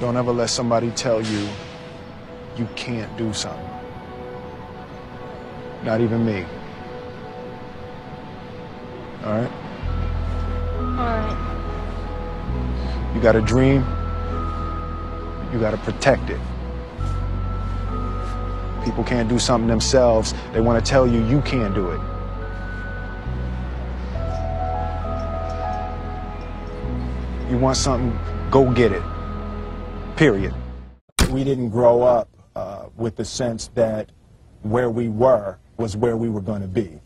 Don't ever let somebody tell you you can't do something. Not even me. All right? All right. You got a dream, you got to protect it. People can't do something themselves. They want to tell you you can't do it. You want something, go get it. Period. We didn't grow up with the sense that where we were was where we were going to be.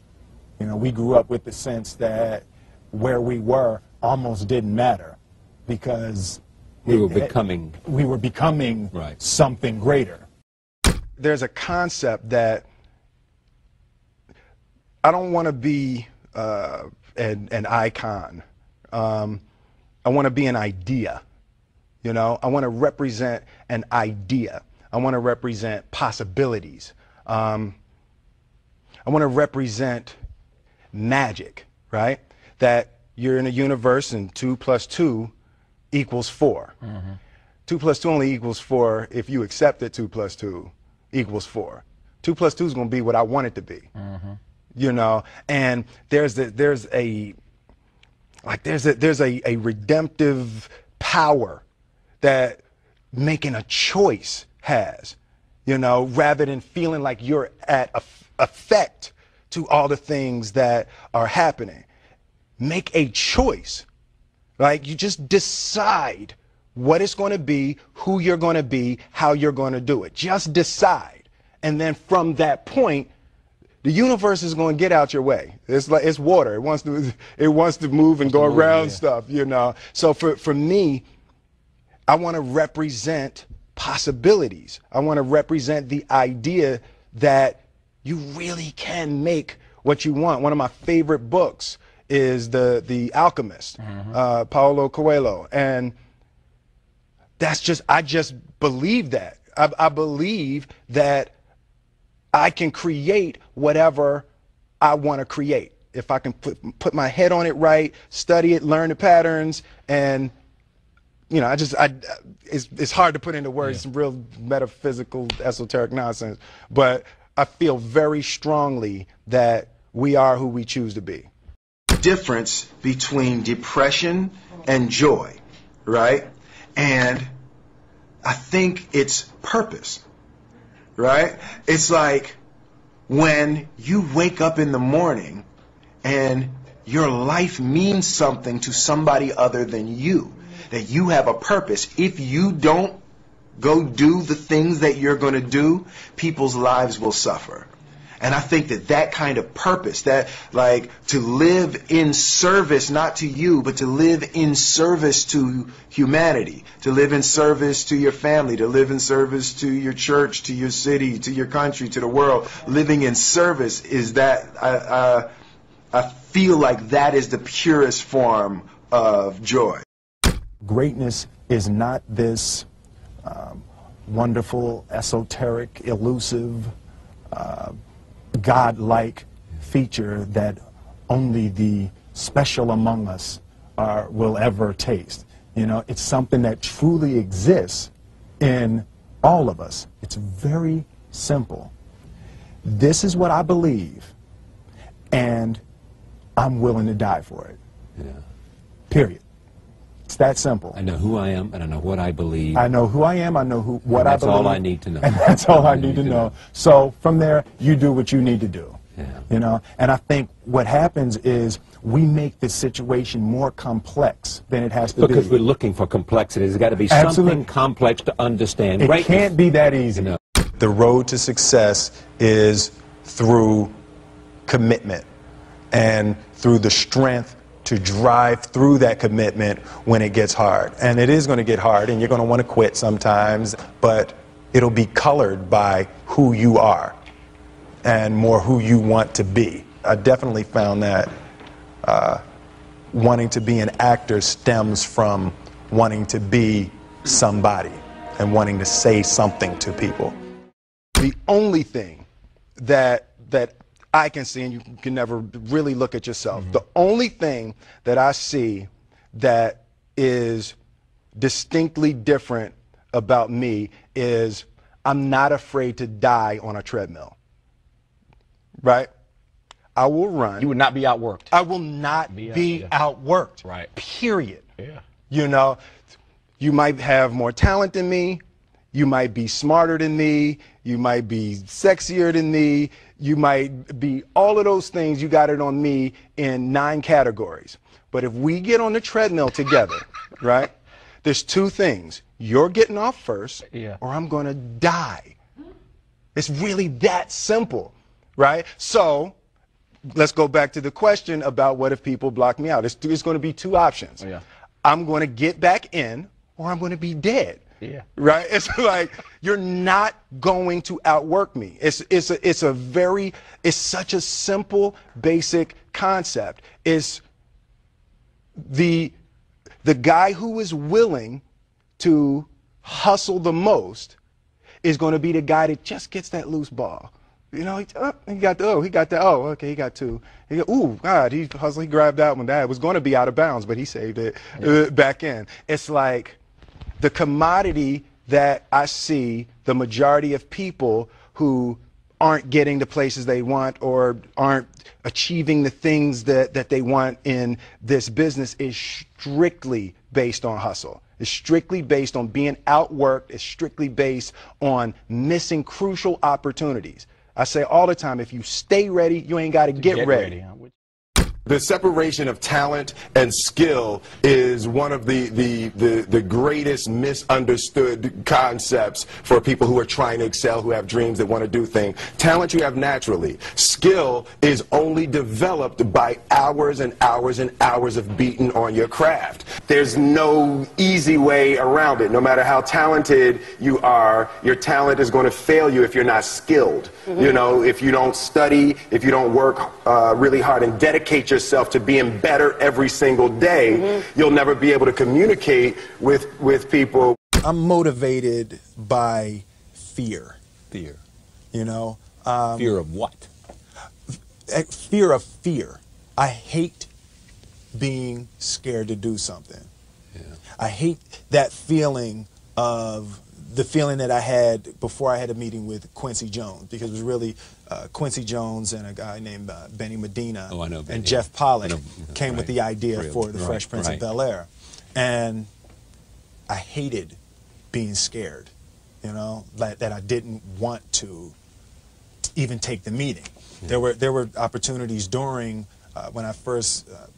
You know, we grew up with the sense that where we were almost didn't matter because we were becoming right. Something greater. There's a concept that I don't want to be an icon. I want to be an idea. You know, I want to represent an idea. I want to represent possibilities. I want to represent magic, right? That you're in a universe and 2 + 2 = 4. 2 + 2 only equals 4 if you accept that 2 + 2 = 4. 2 + 2 is going to be what I want it to be. You know, and there's a redemptive power that making a choice has, you know, rather than feeling like you're at effect to all the things that are happening. Make a choice. Like, you just decide what it's going to be, who you're going to be, how you're going to do it. Just decide. And then from that point, the universe is going to get out your way. It's like, it's water. It wants to move and go around stuff, you know. So for me, I want to represent possibilities. I want to represent the idea that you really can make what you want. One of my favorite books is The Alchemist, Paulo Coelho. And I just believe that. I believe that I can create whatever I want to create. If I can put my head on it right, study it, learn the patterns, and you know, it's hard to put into words, some real metaphysical, esoteric nonsense, but I feel very strongly that we are who we choose to be. Difference between depression and joy, right? And I think it's purpose, right? It's like when you wake up in the morning and your life means something to somebody other than you, that you have a purpose. If you don't go do the things that you're going to do, people's lives will suffer. And I think that kind of purpose, that like to live in service, not to you, but to live in service to humanity, to live in service to your family, to live in service to your church, to your city, to your country, to the world. Living in service is that, I feel like that is the purest form of joy. Greatness is not this wonderful, esoteric, elusive, God-like feature that only the special among us will ever taste. You know, it's something that truly exists in all of us. It's very simple. This is what I believe, and I'm willing to die for it. Yeah. Period. It's that simple. I know who I am, and I know what I believe. I know who I am, I know what I believe. That's all I need to know. And that's all I need to know. So from there, you do what you need to do. Yeah. You know, and I think what happens is we make the situation more complex than it has to be. Because we're looking for complexity. There's got to be something complex to understand. It can't be that easy. You know. The road to success is through commitment and through the strength to drive through that commitment when it gets hard. And it is going to get hard, and you're going to want to quit sometimes, but it'll be colored by who you are and more who you want to be. I definitely found that wanting to be an actor stems from wanting to be somebody and wanting to say something to people. The only thing that I can see, and you can never really look at yourself, the only thing that I see that is distinctly different about me is I'm not afraid to die on a treadmill. Right? I will run. You would not be outworked. I will not be outworked. Right. Period. Yeah. You know, you might have more talent than me. You might be smarter than me. You might be sexier than me. You might be all of those things. You got it on me in 9 categories. But if we get on the treadmill together, right, there's 2 things. You're getting off first, or I'm going to die. It's really that simple, right? So let's go back to the question about what if people block me out. It's going to be 2 options. Oh, yeah. I'm going to get back in, or I'm going to be dead. Yeah. Right? It's like you're not going to outwork me. It's such a simple, basic concept. It's the guy who is willing to hustle the most is going to be the guy that just gets that loose ball. You know, he got okay, he got 2. Ooh, God, he hustled, he grabbed that one. That was going to be out of bounds, but he saved it back in. It's like the commodity that I see the majority of people who aren't getting the places they want or aren't achieving the things that they want in this business is strictly based on hustle. It's strictly based on being outworked. It's strictly based on missing crucial opportunities. I say all the time, if you stay ready, you ain't got to get ready. The separation of talent and skill is one of the greatest misunderstood concepts for people who are trying to excel, who have dreams that want to do things. Talent you have naturally. Skill is only developed by hours and hours and hours of beating on your craft. There's no easy way around it. No matter how talented you are, your talent is going to fail you if you're not skilled. You know, if you don't study, if you don't work really hard and dedicate yourself to being better every single day, you'll never be able to communicate with people. I'm motivated by fear. Fear. You know? Fear of what? Fear of fear. I hate being scared to do something. Yeah. I hate that feeling of the feeling that I had before I had a meeting with Quincy Jones, because it was really Quincy Jones and a guy named Benny Medina and Jeff Pollack came with the idea for the Fresh Prince of Bel-Air. And I hated being scared, you know, that I didn't want to even take the meeting. There were opportunities during when I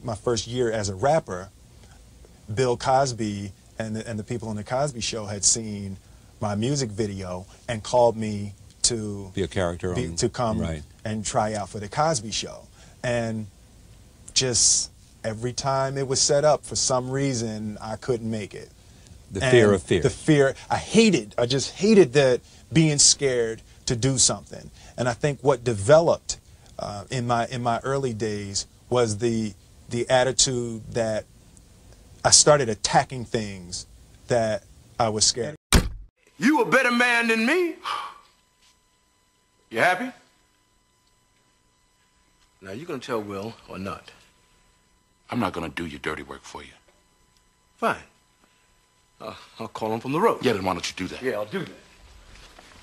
my first year as a rapper. Bill Cosby and the people on the Cosby Show had seen my music video and called me to be a character to come and try out for the Cosby Show. And just every time it was set up, for some reason I couldn't make it. The fear of fear. The fear. I just hated that, being scared to do something. And I think what developed in my early days was the attitude that I started attacking things that I was scared. You a better man than me. You happy? Now, you gonna tell Will or not? I'm not gonna do your dirty work for you. Fine. I'll call him from the road. Yeah, then why don't you do that? Yeah, I'll do that.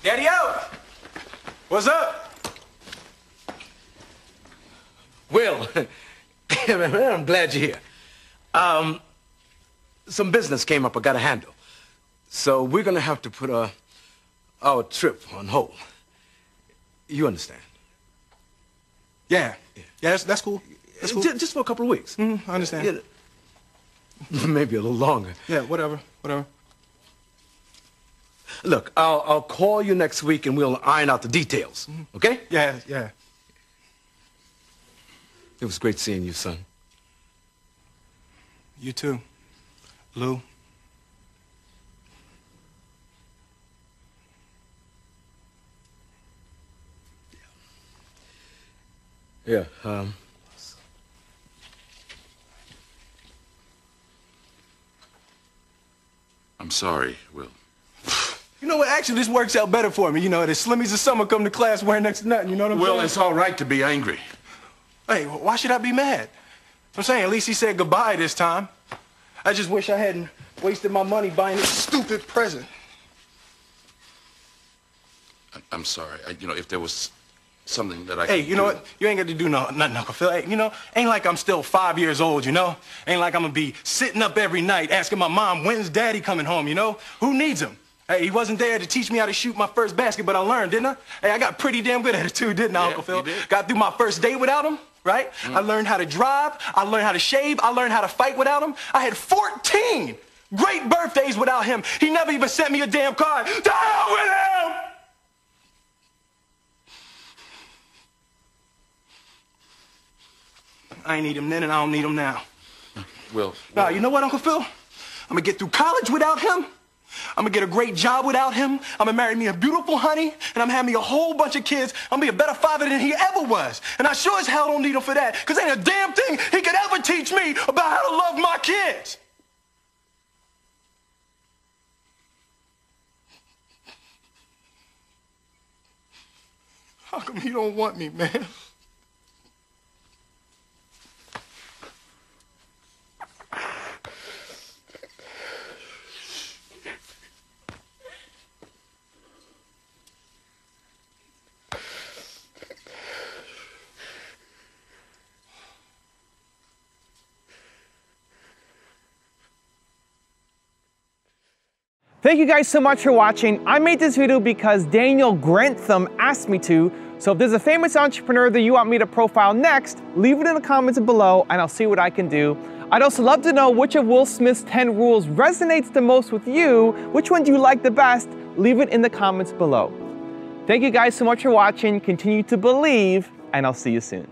Daddy-o! What's up? Will, I'm glad you're here. Some business came up I gotta handle. So we're gonna have to put our trip on hold. You understand? Yeah, that's cool. That's cool. Just for a couple of weeks. I understand. Yeah. Maybe a little longer. Yeah, whatever. Look, I'll call you next week and we'll iron out the details. Okay? Yeah. It was great seeing you, son. You too, Lou. Yeah, I'm sorry, Will. You know what? Actually, this works out better for me. You know, the Slimmies of summer come to class wearing next to nothing. You know what I'm saying? Will, it's all right to be angry. Hey, why should I be mad? I'm saying at least he said goodbye this time. I just wish I hadn't wasted my money buying this stupid present. I'm sorry. You know, if there was something that I Hey, could you know do. what? You ain't got to do nothing, Uncle Phil. Hey, you know, ain't like I'm still 5 years old, you know? Ain't like I'm gonna be sitting up every night asking my mom, when's Daddy coming home, you know? Who needs him? Hey, he wasn't there to teach me how to shoot my first basket, but I learned, didn't I? Hey, I got pretty damn good at it too, didn't I, Yeah, Uncle Phil? you did. Got through my first date without him, right? I learned how to drive. I learned how to shave. I learned how to fight without him. I had 14 great birthdays without him. He never even sent me a damn card. To hell with him! I ain't need him then, and I don't need him now. Will. Nah, you know what, Uncle Phil? I'm gonna get through college without him. I'm gonna get a great job without him. I'm gonna marry me a beautiful honey, and I'm having me a whole bunch of kids. I'm gonna be a better father than he ever was. And I sure as hell don't need him for that, because ain't a damn thing he could ever teach me about how to love my kids. How come he don't want me, man? Thank you guys so much for watching. I made this video because Daniel Grantham asked me to. So if there's a famous entrepreneur that you want me to profile next, leave it in the comments below and I'll see what I can do. I'd also love to know which of Will Smith's 10 rules resonates the most with you. Which one do you like the best? Leave it in the comments below. Thank you guys so much for watching. Continue to believe, and I'll see you soon.